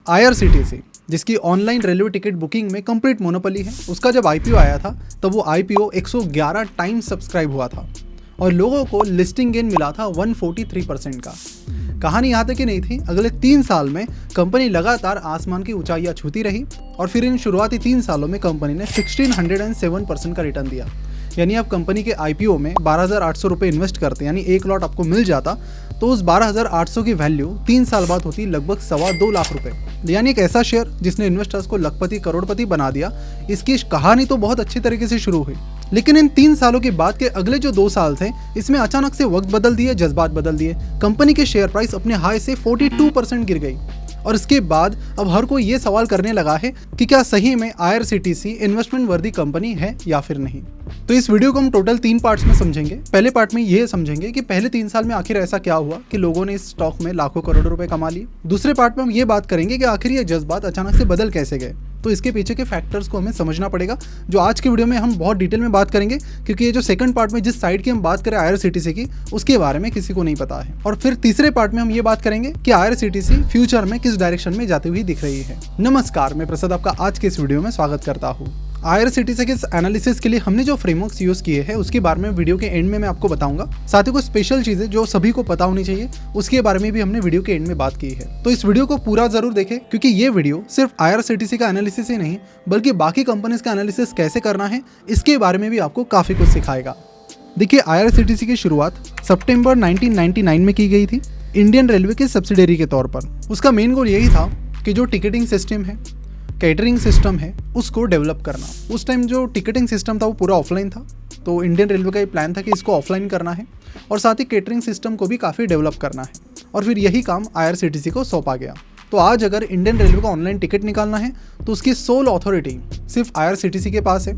IRCTC, जिसकी online railway ticket booking में complete monopoly है, उसका जब IPO आया था तब वो IPO 111 टाइम्स सब्सक्राइब हुआ था और लोगों को लिस्टिंग गेन मिला था 143% का। कहानी यहाँ तक ही नहीं थी, अगले 3 साल में कंपनी लगातार आसमान की ऊंचाइयाँ छूती रही और फिर इन शुरुआती 3 सालों में कंपनी ने 1607% का रिटर्न दिया। यानी आप कंपनी के IPO में 12,800 रुपये इन्वेस्ट करते, यानी एक लॉट आपको मिल जाता, तो उस 12,800 की वैल्यू 3 साल बाद होती लगभग 2.25 लाख रुपए। यानी एक ऐसा शेयर जिसने इन्वेस्टर्स को लखपति करोड़पति बना दिया। इसकी कहानी तो बहुत अच्छी तरीके से शुरू हुई, लेकिन इन 3 सालों के बाद के अगले जो 2 साल थे, इसमें अचानक से वक्त बदल दिए, जज्बात बदल दिए। कंपनी के शेयर प्राइस अपने हाई से 42% गिर गई और इसके बाद अब हर कोई ये सवाल करने लगा है कि क्या सही में IRCTC इन्वेस्टमेंट वर्दी कंपनी है या फिर नहीं। तो इस वीडियो को हम टोटल 3 पार्ट्स में समझेंगे। पहले पार्ट में ये समझेंगे कि पहले 3 साल में आखिर ऐसा क्या हुआ कि लोगों ने इस स्टॉक में लाखों करोड़ों रुपए कमा लिए। दूसरे पार्ट में हम ये बात करेंगे कि आखिर ये जज्बात अचानक से बदल कैसे गए, तो इसके पीछे के फैक्टर्स को हमें समझना पड़ेगा, जो आज के वीडियो में हम बहुत डिटेल में बात करेंगे, क्योंकि ये जो सेकंड पार्ट में जिस साइड की हम बात करें IRCTC की, उसके बारे में किसी को नहीं पता है। और फिर तीसरे पार्ट में हम ये बात करेंगे कि IRCTC फ्यूचर में किस डायरेक्शन में जाती हुई दिख रही है। नमस्कार, मैं प्रसाद आपका आज के इस वीडियो में स्वागत करता हूँ। IRCTC के इस एनालिसिस के लिए हमने जो फ्रेमवर्क्स यूज किए हैं उसके बारे में वीडियो के एंड में मैं आपको बताऊंगा। साथ ही कुछ स्पेशल चीजें जो सभी को पता होनी चाहिए, उसके बारे में भी हमने वीडियो के एंड में बात की है। तो इस वीडियो को पूरा जरूर देखें, क्योंकि ये वीडियो सिर्फ IRCTC का एनालिसिस ही नहीं, बल्कि बाकी कंपनीज का एनालिसिस कैसे करना है इसके बारे में भी आपको काफी कुछ सिखाएगा। देखिए, IRCTC की शुरुआत सितंबर 1999 में की गई थी इंडियन रेलवे के सब्सिडरी के तौर पर। उसका मेन गोल यही था कि जो टिकटिंग सिस्टम है, कैटरिंग सिस्टम है, उसको डेवलप करना। उस टाइम जो टिकटिंग सिस्टम था वो पूरा ऑफलाइन था, तो इंडियन रेलवे का ये प्लान था कि इसको ऑफलाइन करना है और साथ ही कैटरिंग सिस्टम को भी काफ़ी डेवलप करना है, और फिर यही काम IRCTC को सौंपा गया। तो आज अगर इंडियन रेलवे का ऑनलाइन टिकट निकालना है तो उसकी सोल अथॉरिटी सिर्फ IRCTC के पास है।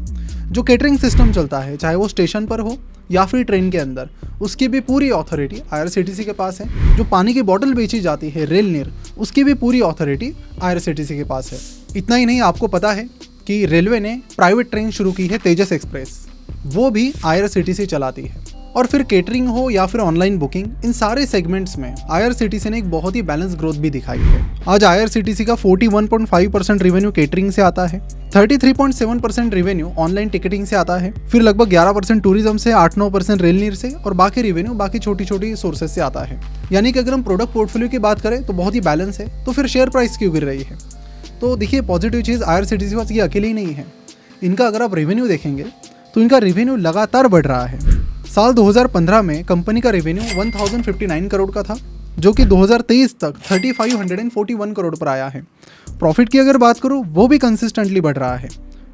जो कैटरिंग सिस्टम चलता है, चाहे वो स्टेशन पर हो या फिर ट्रेन के अंदर, उसकी भी पूरी अथॉरिटी IRCTC के पास है। जो पानी की बोतल बेची जाती है रेल नीर, उसकी भी पूरी अथॉरिटी IRCTC के पास है। इतना ही नहीं, आपको पता है कि रेलवे ने प्राइवेट ट्रेन शुरू की है, तेजस एक्सप्रेस, वो भी IRCTC चलाती है। और फिर कैटरिंग हो या फिर ऑनलाइन बुकिंग, इन सारे सेगमेंट्स में IRCTC ने एक बहुत ही बैलेंस ग्रोथ भी दिखाई है। आज IRCTC का 41.5% रेवेन्यू कैटरिंग से आता है, 33.7% रेवेन्यू ऑनलाइन टिकटिंग से आता है, फिर लगभग 11% टूरिज्म से, 8-9% रेल नीर से, और बाकी रेवेन्यू बाकी छोटी छोटी सोर्सेज से आता है। यानी कि अगर हम प्रोडक्ट पोर्टफोलियो की बात करें तो बहुत ही बैलेंस है। तो फिर शेयर प्राइस क्यों गिर रही है? तो देखिए, पॉजिटिव चीज़ IRCTC पास ये अकेले ही नहीं है। इनका अगर आप रेवेन्यू देखेंगे तो इनका रेवेन्यू लगातार बढ़ रहा है। साल 2015 में कंपनी का रेवेन्यू 1059 करोड़ का था, जो कि 2023 तक 3541 करोड़ पर आया है। प्रॉफिट की अगर बात करूँ, वो भी कंसिस्टेंटली बढ़ रहा है।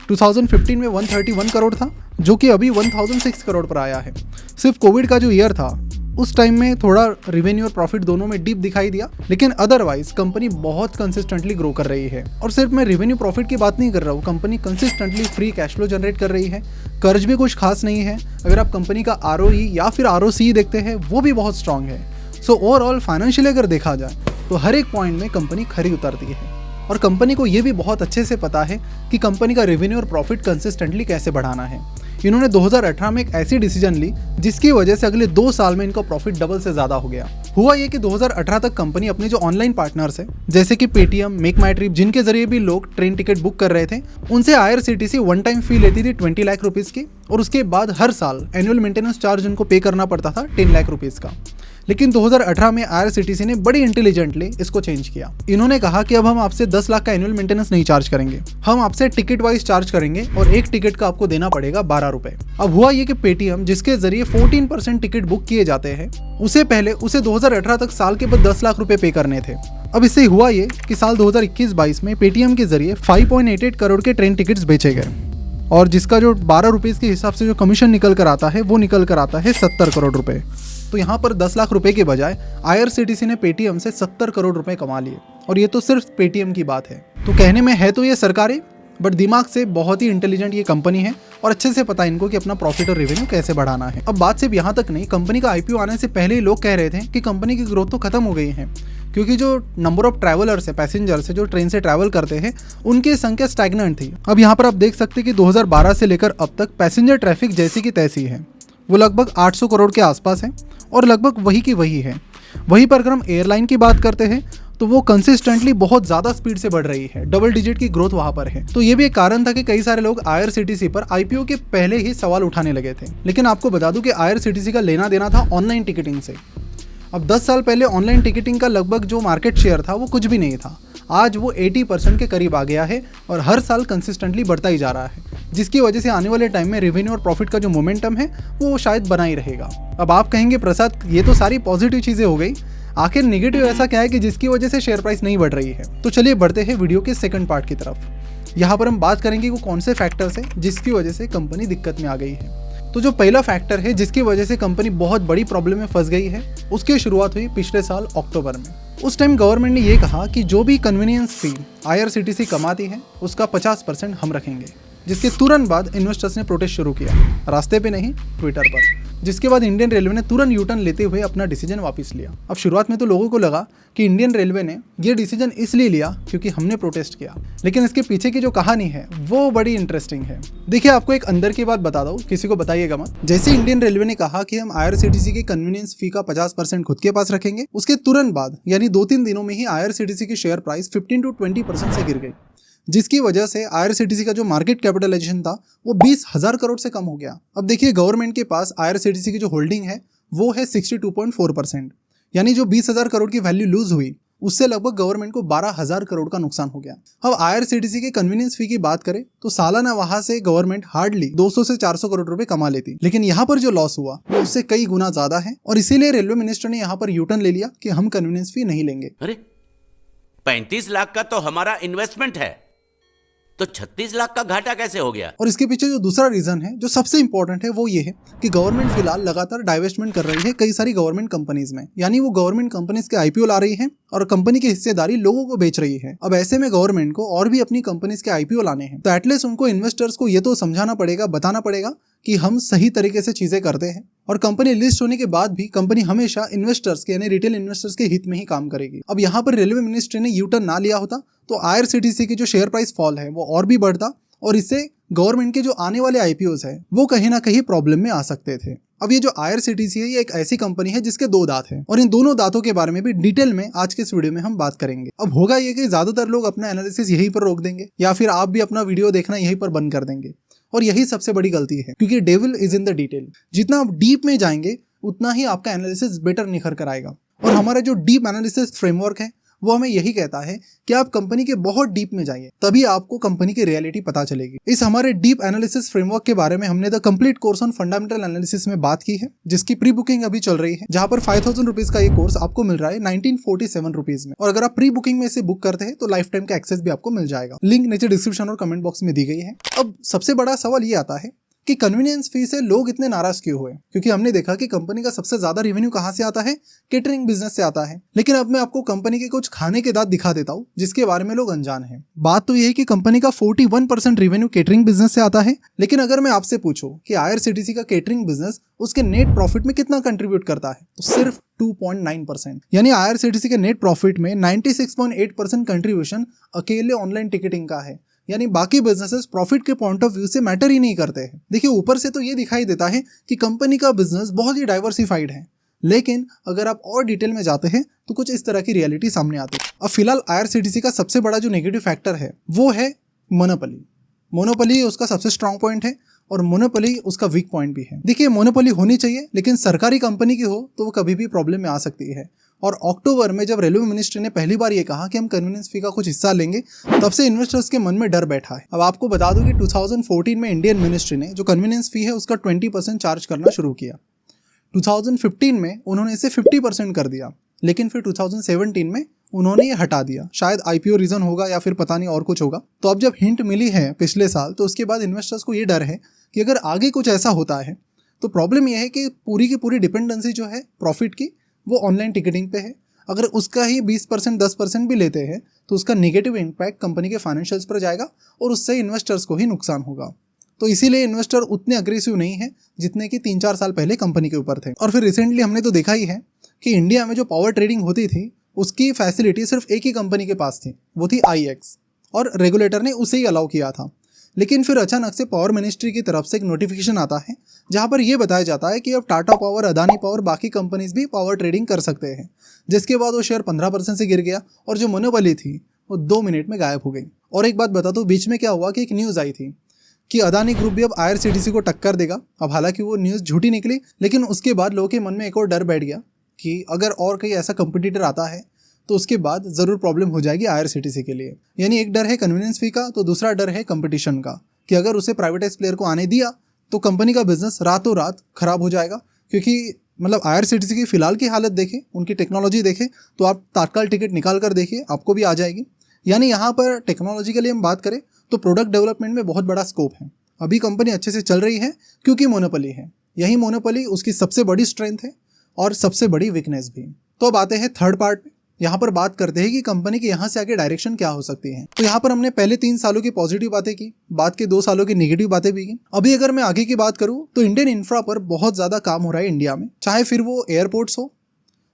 2015 में 131 करोड़ था, जो कि अभी 1006 करोड़ पर आया है। सिर्फ कोविड का जो ईयर था, उस टाइम में थोड़ा रेवेन्यू और प्रॉफिट दोनों में डिप दिखाई दिया, लेकिन अदरवाइज कंपनी बहुत कंसिस्टेंटली ग्रो कर रही है। और सिर्फ मैं रेवेन्यू प्रॉफिट की बात नहीं कर रहा हूँ, company consistently free cash flow generate कर रही है। कर्ज भी कुछ खास नहीं है। अगर आप कंपनी का ROE या फिर ROC देखते हैं, वो भी बहुत स्ट्रांग है। सो ओवरऑल फाइनेंशियली अगर देखा जाए तो हर एक पॉइंट में कंपनी खरी उतरती है, और कंपनी को ये भी बहुत अच्छे से पता है कि कंपनी का रेवेन्यू और प्रॉफिट कंसिस्टेंटली कैसे बढ़ाना है। इन्होंने 2018 में एक ऐसी डिसीजन ली जिसकी वजह से अगले 2 साल में इनका प्रॉफिट डबल से ज्यादा हो गया। हुआ ये कि 2018 तक कंपनी अपने जो ऑनलाइन पार्टनर्स है, जैसे कि पेटीएम, मेक माई ट्रिप, जिनके जरिए भी लोग ट्रेन टिकट बुक कर रहे थे, उनसे IRCTC वन टाइम फी लेती थी 20 लाख रुपीज की, और उसके बाद हर साल एनुअल मेंटेनेंस चार्ज उनको पे करना पड़ता था 10 लाख रुपीज का। लेकिन 2018 में IRCTC ने बड़ी इंटेलिजेंटली इसको चेंज किया। इन्होंने कहा कि अब हम आपसे 10 लाख का एनुअल मेंटेनेंस नहीं चार्ज करेंगे, हम आपसे टिकट वाइज चार्ज करेंगे, और एक टिकट का आपको देना पड़ेगा 12 रुपए। अब हुआ ये कि पेटीएम, जिसके जरिए 14% टिकट बुक किए जाते हैं, उसे 2018 तक साल के बाद 10 लाख रुपए पे करने थे। अब इससे हुआ ये कि साल 2021-22 में पेटीएम के जरिए 5.88 करोड़ के ट्रेन टिकट्स बेचे गए, और जिसका जो 12 रुपीज़ के हिसाब से जो कमीशन निकल कर आता है, वो निकल कर आता है 70 करोड़ रुपए। तो यहाँ पर 10 लाख रुपए के बजाय IRCTC ने पेटीएम से 70 करोड़ रुपए कमा लिए, और ये तो सिर्फ पेटीएम की बात है। तो कहने में है तो ये सरकारी, बट दिमाग से बहुत ही इंटेलिजेंट ये कंपनी है, और अच्छे से पता है इनको कि अपना प्रॉफिट और रेवेन्यू कैसे बढ़ाना है। अब बात सिर्फ यहाँ तक नहीं, कंपनी का IPO आने से पहले ही लोग कह रहे थे कि कंपनी की ग्रोथ तो खत्म हो गई है, क्योंकि जो नंबर ऑफ ट्रैवलर्स है, पैसेंजर्स है, जो ट्रेन से ट्रैवल करते हैं, उनकी संख्या स्टैग्नेंट थी। अब यहाँ पर आप देख सकते हैं कि 2012 से लेकर अब तक पैसेंजर ट्रैफिक जैसी की तैसी है, वो लगभग 800 करोड़ के आसपास है, और लगभग वही की वही है। वहीं पर अगर हम एयरलाइन की बात करते हैं तो वो कंसिस्टेंटली बहुत ज़्यादा स्पीड से बढ़ रही है, डबल डिजिट की ग्रोथ वहाँ पर है। तो ये भी एक कारण था कि कई सारे लोग IRCTC पर IPO के पहले ही सवाल उठाने लगे थे। लेकिन आपको बता दूं कि IRCTC का लेना देना था ऑनलाइन टिकटिंग से। अब 10 साल पहले ऑनलाइन टिकटिंग का लगभग जो मार्केट शेयर था वो कुछ भी नहीं था। आज वो 80% के करीब आ गया है और हर साल कंसिस्टेंटली बढ़ता ही जा रहा है, जिसकी वजह से आने वाले टाइम में रेवेन्यू और प्रॉफिट का जो मोमेंटम है वो शायद बना ही रहेगा। अब आप कहेंगे प्रसाद ये तो सारी पॉजिटिव चीज़ें हो गई, आखिर नेगेटिव ऐसा क्या है कि जिसकी वजह से शेयर प्राइस नहीं बढ़ रही है? तो चलिए बढ़ते हैं वीडियो के सेकंड पार्ट की तरफ। यहाँ पर हम बात करेंगे वो कौन से फैक्टर्स हैं जिसकी वजह से कंपनी दिक्कत में आ गई है। तो जो पहला फैक्टर है जिसकी वजह से कंपनी बहुत बड़ी प्रॉब्लम में फंस गई है, उसकी शुरुआत हुई पिछले साल अक्टूबर में। उस टाइम गवर्नमेंट ने ये कहा कि जो भी कन्वीनियंस फी IRCTC कमाती है उसका 50% हम रखेंगे, जिसके तुरंत बाद इन्वेस्टर्स ने प्रोटेस्ट शुरू किया, रास्ते पे नहीं ट्विटर पर। जिसके बाद इंडियन रेलवे ने तुरंत यूटर्न लेते हुए अपना डिसीजन वापस लिया। अब शुरुआत में तो लोगों को लगा कि इंडियन रेलवे ने ये डिसीजन इसलिए लिया क्योंकि हमने प्रोटेस्ट किया, लेकिन इसके पीछे की जो कहानी है वो बड़ी इंटरेस्टिंग है। देखिए आपको एक अंदर की बात बता दूं, किसी को बताइएगा मत। जैसे इंडियन रेलवे ने कहा कि हम IRCTC के कन्वीनियंस फी का 50% खुद के पास रखेंगे, उसके तुरंत बाद यानी 2-3 दिनों में ही IRCTC की शेयर प्राइस 15 to 20% से गिर गई, जिसकी वजह से IRCTC का जो मार्केट कैपिटलाइजेशन था वो 20,000 करोड़ से कम हो गया। अब देखिए गवर्नमेंट के पास IRCTC की जो होल्डिंग है वो है 62.4%, यानी जो 20,000 करोड़ की वैल्यू लूज हुई उससे लगभग गवर्नमेंट को 12,000 करोड़ का नुकसान हो गया। अब IRCTC के कन्वीनियंस फी की बात करें तो सालाना वहां से गवर्नमेंट हार्डली 200 से 400 करोड़ रुपए कमा लेती, लेकिन यहाँ पर जो लॉस हुआ वो उससे कई गुना ज्यादा है और इसीलिए रेलवे मिनिस्टर ने यहाँ पर यूटर्न ले लिया कि हम कन्वीनियंस फी नहीं लेंगे। अरे 35 लाख का तो हमारा इन्वेस्टमेंट है, तो 36 लाख का घाटा कैसे हो गया? और इसके पीछे जो दूसरा रीजन है जो सबसे इंपॉर्टेंट है वो ये है कि गवर्नमेंट फिलहाल लगातार डाइवेस्टमेंट कर रही है कई सारी गवर्नमेंट कंपनीज में, यानी वो गवर्नमेंट कंपनीज के IPO ला रही है और कंपनी की हिस्सेदारी लोगों को बेच रही है। अब ऐसे में गवर्नमेंट को और भी अपनी कंपनीज के IPO लाने हैं, तो एटलीस्ट उनको इन्वेस्टर्स को ये तो समझाना पड़ेगा, बताना पड़ेगा कि हम सही तरीके से चीजें करते हैं और कंपनी लिस्ट होने के बाद भी कंपनी हमेशा इन्वेस्टर्स के यानी रिटेल इन्वेस्टर्स के हित में ही काम करेगी। अब यहाँ पर रेलवे मिनिस्ट्री ने यूटर्न ना लिया होता तो IRCTC की जो शेयर प्राइस फॉल है वो और भी बढ़ता और इससे गवर्नमेंट के जो आने वाले IPOs है वो कहीं ना कहीं प्रॉब्लम में आ सकते थे। अब ये जो IRCTC है ये एक ऐसी कंपनी है जिसके 2 दांत हैं और इन दोनों दांतों के बारे में भी डिटेल में आज के इस वीडियो में हम बात करेंगे। अब होगा ये कि ज्यादातर लोग अपना एनालिसिस यहीं पर रोक देंगे या फिर आप भी अपना वीडियो देखना यहीं पर बंद कर देंगे, और यही सबसे बड़ी गलती है क्योंकि devil is in the detail. जितना आप डीप में जाएंगे उतना ही आपका एनालिसिस बेटर निखर कर आएगा और हमारा जो डीप एनालिसिस फ्रेमवर्क है वो हमें यही कहता है कि आप कंपनी के बहुत डीप में जाइए, तभी आपको कंपनी की रियलिटी पता चलेगी। इस हमारे डीप एनालिसिस फ्रेमवर्क के बारे में हमने the complete course on fundamental analysis में बात की है, जिसकी प्री बुकिंग अभी चल रही है, जहां पर 5,000 रुपीज का ये कोर्स आपको मिल रहा है 1947 रुपीज में, और अगर आप प्री बुकिंग में इसे बुक करते हैं तो लाइफ टाइम का एक्सेस भी आपको मिल जाएगा। लिंक नीचे डिस्क्रिप्शन और कमेंट बॉक्स में दी गई है। अब सबसे बड़ा सवाल ये आता है कि कन्वीनियंस फी से लोग इतने नाराज क्यों हुए, क्योंकि हमने देखा कि कंपनी का सबसे ज्यादा रेवेन्यू कहां से आता है, केटरिंग बिजनेस से आता है। लेकिन अब मैं आपको कंपनी के कुछ खाने के दांत दिखा देता हूं जिसके बारे में लोग अनजान हैं। बात तो यह है कि कंपनी का 41% रेवेन्यू केटरिंग बिजनेस से आता है, लेकिन अगर मैं आपसे पूछूं कि IRCTC का केटरिंग बिजनेस उसके नेट प्रॉफिट में कितना कंट्रीब्यूट करता है तो सिर्फ 2.9%, यानी IRCTC के नेट प्रॉफिट में 96.8% कंट्रीब्यूशन अकेले ऑनलाइन टिकटिंग का है, यानी बाकी बिजनेसेस प्रॉफिट के पॉइंट ऑफ व्यू से मैटर ही नहीं करते हैं। देखिए ऊपर से तो ये दिखाई देता है कि कंपनी का बिजनेस बहुत ही डाइवर्सिफाइड है, लेकिन अगर आप और डिटेल में जाते हैं तो कुछ इस तरह की रियलिटी सामने आती है। अब फिलहाल IRCTC का सबसे बड़ा जो नेगेटिव फैक्टर है वो है मोनोपोली। मोनोपोली उसका सबसे स्ट्रॉन्ग पॉइंट है और मोनोपोली उसका वीक पॉइंट भी है। देखिए मोनोपोली होनी चाहिए, लेकिन सरकारी कंपनी की हो तो वो कभी भी प्रॉब्लम में आ सकती है। और अक्टूबर में जब रेलवे मिनिस्ट्री ने पहली बार ये कहा कि हम कन्वीनियंस फी का कुछ हिस्सा लेंगे, तब से इन्वेस्टर्स के मन में डर बैठा है। अब आपको बता दूं कि 2014 में इंडियन मिनिस्ट्री ने जो कन्वीनियंस फी है उसका 20% चार्ज करना शुरू किया। 2015 में उन्होंने इसे 50% कर दिया, लेकिन फिर 2017 में उन्होंने ये हटा दिया। शायद IPO रीजन होगा या फिर पता नहीं और कुछ होगा। तो अब जब हिंट मिली है पिछले साल, तो उसके बाद इन्वेस्टर्स को ये डर है कि अगर आगे कुछ ऐसा होता है तो प्रॉब्लम यह है कि पूरी की पूरी डिपेंडेंसी जो है प्रॉफिट की वो ऑनलाइन टिकटिंग पे है। अगर उसका ही 20% 10% भी लेते हैं तो उसका नेगेटिव इम्पैक्ट कंपनी के फाइनेंशियल्स पर जाएगा और उससे इन्वेस्टर्स को ही नुकसान होगा। तो इसीलिए इन्वेस्टर उतने अग्रेसिव नहीं है जितने कि 3-4 साल पहले कंपनी के ऊपर थे। और फिर रिसेंटली हमने तो देखा ही है कि इंडिया में जो पावर ट्रेडिंग होती थी उसकी फैसिलिटी सिर्फ एक ही कंपनी के पास थी, वो थी IEX, और रेगुलेटर ने उसे ही अलाउ किया था। लेकिन फिर अचानक से पावर मिनिस्ट्री की तरफ से एक नोटिफिकेशन आता है जहां पर यह बताया जाता है कि अब टाटा पावर, अदानी पावर, बाकी कंपनीज भी पावर ट्रेडिंग कर सकते हैं। जिसके बाद वो शेयर 15% से गिर गया और जो मोनोपोली थी वो 2 मिनट में गायब हो गई। और एक बात बता दो, बीच में क्या हुआ कि एक न्यूज़ आई थी कि अदानी ग्रुप भी अब IRCTC को टक्कर देगा। अब हालांकि वो न्यूज़ झूठी निकली, लेकिन उसके बाद लोगों के मन में एक और डर बैठ गया कि अगर और कहीं ऐसा कंपटीटर आता है तो उसके बाद ज़रूर प्रॉब्लम हो जाएगी IRCTC के लिए। यानी एक डर है कन्वीनियंस फी का, तो दूसरा डर है कंपटीशन का कि अगर उसे प्राइवेटाइज प्लेयर को आने दिया तो कंपनी का बिजनेस रातों रात खराब हो जाएगा। क्योंकि मतलब IRCTC की फिलहाल की हालत देखें, उनकी टेक्नोलॉजी देखें तो आप तात्काल टिकट निकाल कर देखिए, आपको भी आ जाएगी। यानी यहाँ पर टेक्नोलॉजिकली हम बात करें तो प्रोडक्ट डेवलपमेंट में बहुत बड़ा स्कोप है। अभी कंपनी अच्छे से चल रही है क्योंकि मोनोपोली है। यही मोनोपोली उसकी सबसे बड़ी स्ट्रेंथ है और सबसे बड़ी वीकनेस भी। तो अब आते हैं थर्ड पार्ट में। यहाँ पर बात करते हैं कि कंपनी के यहाँ से आगे डायरेक्शन क्या हो सकती है। तो यहाँ पर हमने पहले 3 सालों की पॉजिटिव बातें की, बाद के 2 सालों की नेगेटिव बातें भी की। अभी अगर मैं आगे की बात करूँ तो इंडियन इंफ्रा पर बहुत ज़्यादा काम हो रहा है इंडिया में, चाहे फिर वो एयरपोर्ट्स हो,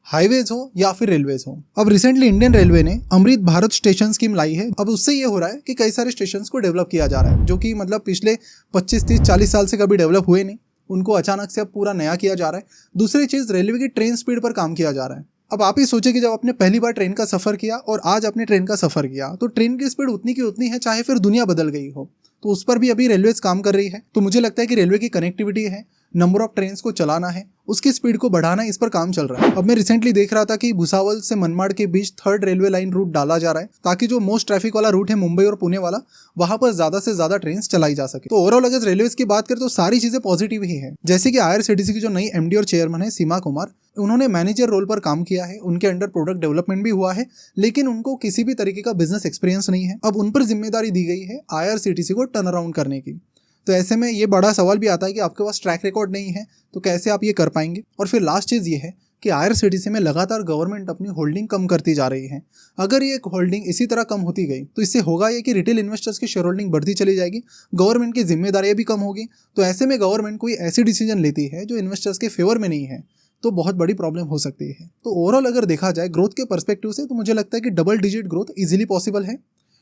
हाईवेज हो या फिर रेलवेज हो। अब रिसेंटली इंडियन रेलवे ने अमृत भारत स्टेशन स्कीम लाई है। अब उससे ये हो रहा है कि कई सारे स्टेशन को डेवलप किया जा रहा है, जो कि मतलब पिछले 25, 30, 40 साल से कभी डेवलप हुए नहीं, उनको अचानक से अब पूरा नया किया जा रहा है। दूसरी चीज़, रेलवे की ट्रेन स्पीड पर काम किया जा रहा है। अब आप ही सोचिए कि जब आपने पहली बार ट्रेन का सफ़र किया और आज आपने ट्रेन का सफ़र किया तो ट्रेन की स्पीड उतनी की उतनी है, चाहे फिर दुनिया बदल गई हो। तो उस पर भी अभी रेलवेज काम कर रही है। तो मुझे लगता है कि रेलवे की कनेक्टिविटी है, नंबर ऑफ ट्रेन्स को चलाना है, उसकी स्पीड को बढ़ाना है, इस पर काम चल रहा है। अब मैं रिसेंटली देख रहा था कि भुसावल से मनमाड़ के बीच 3rd रेलवे लाइन रूट डाला जा रहा है ताकि जो मोस्ट ट्रैफिक वाला रूट है मुंबई और पुणे वाला, वहां पर ज्यादा से ज्यादा ट्रेन चलाई जा सके। तो ओवरऑल अगर रेलवेज की बात करें तो सारी चीजें पॉजिटिव ही है। जैसे कि IRCTC की जो नई MD और चेयरमैन है सीमा कुमार, उन्होंने मैनेजर रोल पर काम किया है, उनके अंडर प्रोडक्ट डेवलपमेंट भी हुआ है, लेकिन उनको किसी भी तरीके का बिजनेस एक्सपीरियंस नहीं है। अब उन पर जिम्मेदारी दी गई है IRCTC को टर्न अराउंड करने की। तो ऐसे में ये बड़ा सवाल भी आता है कि आपके पास ट्रैक रिकॉर्ड नहीं है तो कैसे आप ये कर पाएंगे। और फिर लास्ट चीज़ ये है कि IRCTC में लगातार गवर्नमेंट अपनी होल्डिंग कम करती जा रही है। अगर ये होल्डिंग इसी तरह कम होती गई तो इससे होगा ये कि रिटेल इन्वेस्टर्स की शेयर होल्डिंग बढ़ती चली जाएगी, गवर्नमेंट की जिम्मेदारियां भी कम होगी। तो ऐसे में गवर्नमेंट कोई ऐसी डिसीजन लेती है जो इन्वेस्टर्स के फेवर में नहीं है तो बहुत बड़ी प्रॉब्लम हो सकती है। तो ओवरऑल अगर देखा जाए ग्रोथ के पर्सपेक्टिव से तो मुझे लगता है कि double digit growth easily possible है।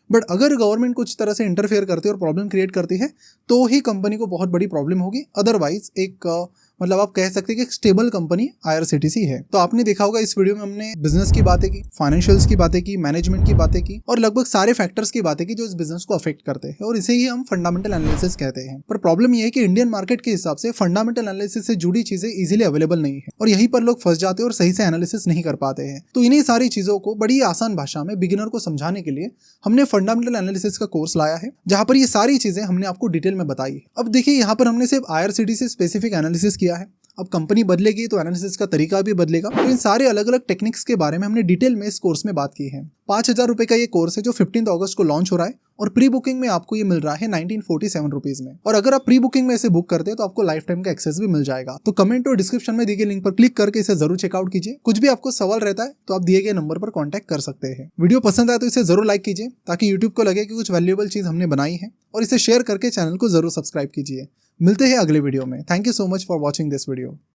बट अगर गवर्नमेंट कुछ तरह से इंटरफेयर करती है और प्रॉब्लम क्रिएट करती है तो ही कंपनी को बहुत बड़ी प्रॉब्लम होगी। अदरवाइज एक मतलब आप कह सकते हैं कि एक स्टेबल कंपनी IRCTC है। तो आपने देखा होगा इस वीडियो में हमने बिजनेस की बातें की, फाइनेंशियल्स की बातें की, मैनेजमेंट की बातें की और लगभग सारे फैक्टर्स की बातें की जो इस बिजनेस को अफेक्ट करते हैं, और इसे ही हम फंडामेंटल एनालिसिस कहते हैं। पर प्रॉब्लम यह है कि इंडियन मार्केट के हिसाब से फंडामेंटल एनालिसिस से जुड़ी चीजें इजीली अवेलेबल नहीं है और यहीं पर लोग फंस जाते हैं और सही से एनालिसिस नहीं कर पाते हैं। तो इन्हीं सारी चीजों को बड़ी आसान भाषा में बिगिनर को समझाने के लिए हमने फंडामेंटल एनालिसिस का कोर्स लाया है, जहां पर ये सारी चीजें हमने आपको डिटेल में बताई है। अब देखिए यहाँ पर हमने सिर्फ IRCTC स्पेसिफिक एनालिसिस किया है। अब कंपनी बदलेगी तो एनालिसिस का तरीका भी बदलेगा। तो इन सारे अलग अलग टेक्निक्स के बारे में हमने डिटेल में इस कोर्स में बात की है। 5,000 रुपए का ये कोर्स है जो 15 अगस्त को लॉन्च हो रहा है और प्री बुकिंग में आपको ये मिल रहा है 1947 रुपीज में। और अगर आप प्री बुकिंग में इसे बुक करते हैं तो आपको लाइफ टाइम का एक्सेस भी मिल जाएगा। तो कमेंट और डिस्क्रिप्शन में दिए गए लिंक पर क्लिक करके इसे जरूर चेकआउट कीजिए। कुछ भी आपको सवाल रहता है तो आप दिए गए नंबर पर कॉन्टैक्ट कर सकते हैं। वीडियो पसंद आए तो इसे जरूर लाइक कीजिए ताकि यूट्यूब को लगे कि कुछ वैल्यूएबल चीज हमने बनाई है, और इसे शेयर करके चैनल को जरूर सब्सक्राइब कीजिए। मिलते हैं अगले वीडियो में। Thank you so much for watching this video.